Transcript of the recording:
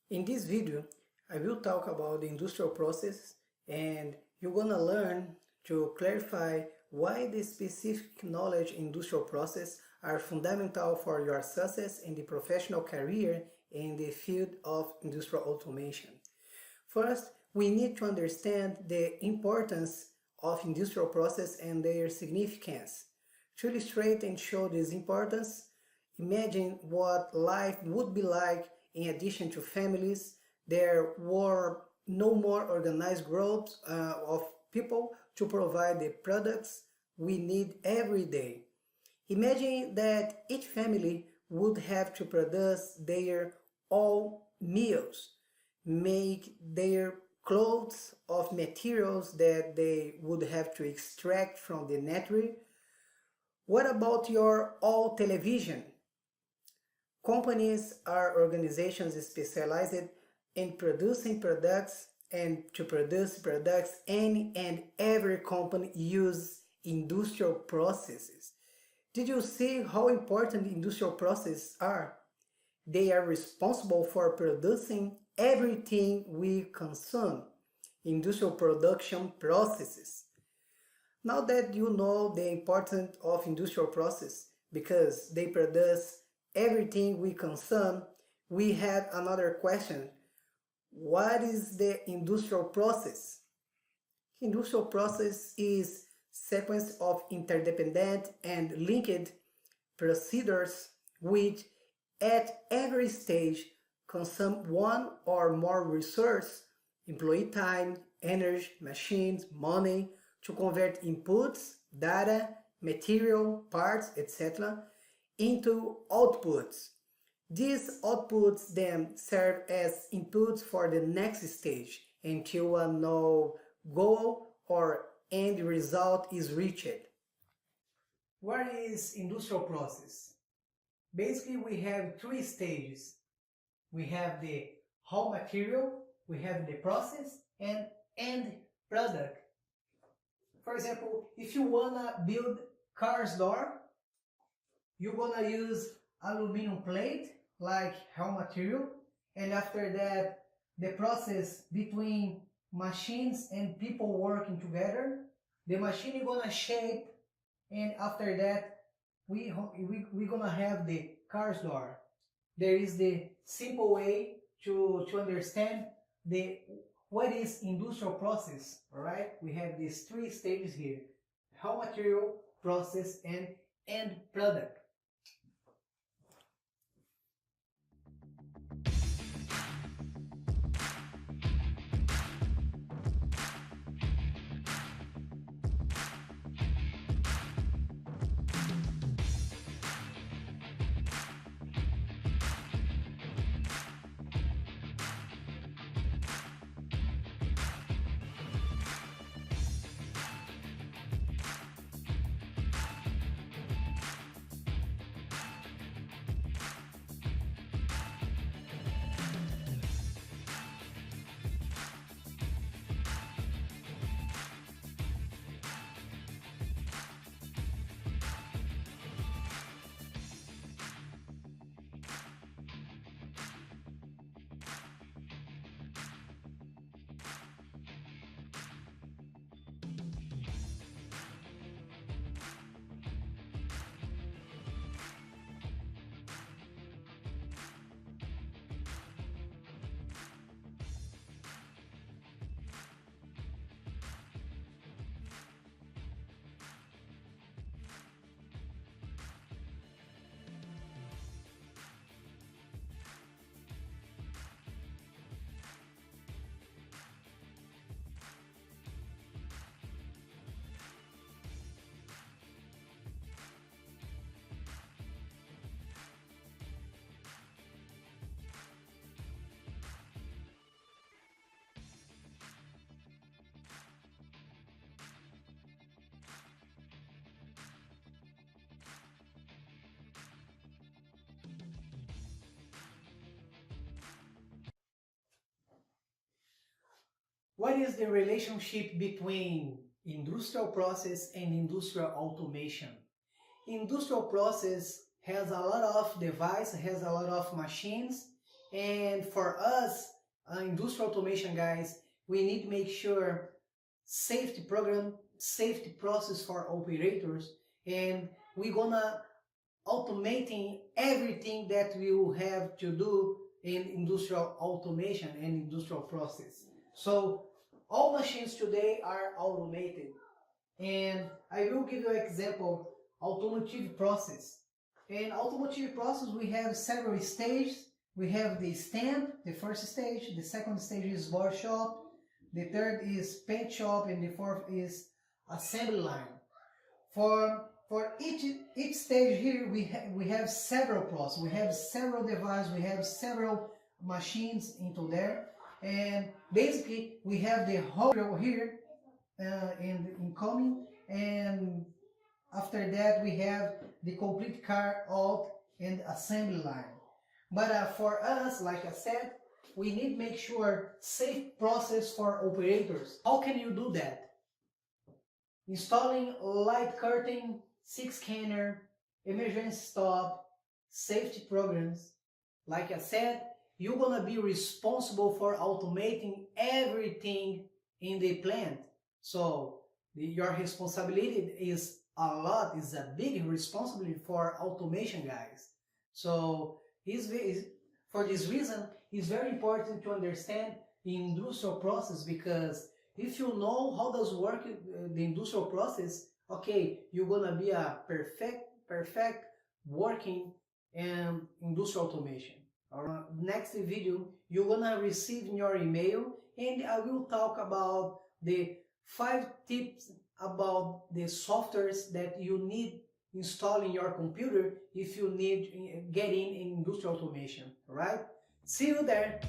In this video, I will talk about the industrial process, and you're gonna learn to clarify why the specific knowledge in industrial process are fundamental for your success in the professional career in the field of industrial automation. First, we need to understand the importance of industrial process and their significance. To illustrate and show this importance, imagine what life would be like in addition to families. There were no more organized groups of people to provide the products we need every day. Imagine that each family would have to produce their own meals, make their clothes of materials that they would have to extract from the nature. What about your old television? Companies are organizations specialized in producing products, and to produce products, any and every company uses industrial processes. Did you see how important industrial processes are? They are responsible for producing everything we consume. Industrial production processes. Now that you know the importance of industrial process because they produce everything we consume, we have another question. What is the industrial process? Industrial process is sequence of interdependent and linked procedures which at every stage consume one or more resources, employee time, energy, machines, money, to convert inputs, data, material, parts, etc. into outputs. These outputs then serve as inputs for the next stage until a no goal or end result is reached. What is industrial process? Basically, we have three stages. We have the raw material, we have the process, and end product. For example, if you wanna build car's door, you're gonna use aluminum plate like raw material, and after that, the process between machines and people working together, the machine is gonna shape, and after that, we're gonna have the car's door. There is the simple way to understand what is industrial process. All right, we have these three stages here: raw material, process, and end product. What is the relationship between industrial process and industrial automation? Industrial process has a lot of devices, has a lot of machines, And for us, industrial automation guys, we need to make sure safety program, safety process for operators, and we're gonna automating everything that we will have to do in industrial automation and industrial process. So all machines today are automated, and I will give you an example, automotive process. In automotive process we have several stages. We have the stamp, the first stage, the second stage is body shop, the third is paint shop, and the fourth is assembly line. For each stage here, we have several processes, we have several devices, we have several machines into there, and basically we have the whole here in incoming, and after that we have the complete car out and assembly line. But for us, like I said, we need to make sure safe process for operators. How can you do that? Installing light curtain, 6 scanner, emergency stop, safety programs. Like I said, you're gonna be responsible for automating everything in the plant. So your responsibility is a lot, is a big responsibility for automation guys. So for this reason, it's very important to understand the industrial process, because if you know how does work the industrial process, okay, you're gonna be a perfect working and industrial automation. Alright, next video you're gonna receive in your email, and I will talk about the 5 tips about the softwares that you need install in your computer if you need get in industrial automation. Alright, see you there.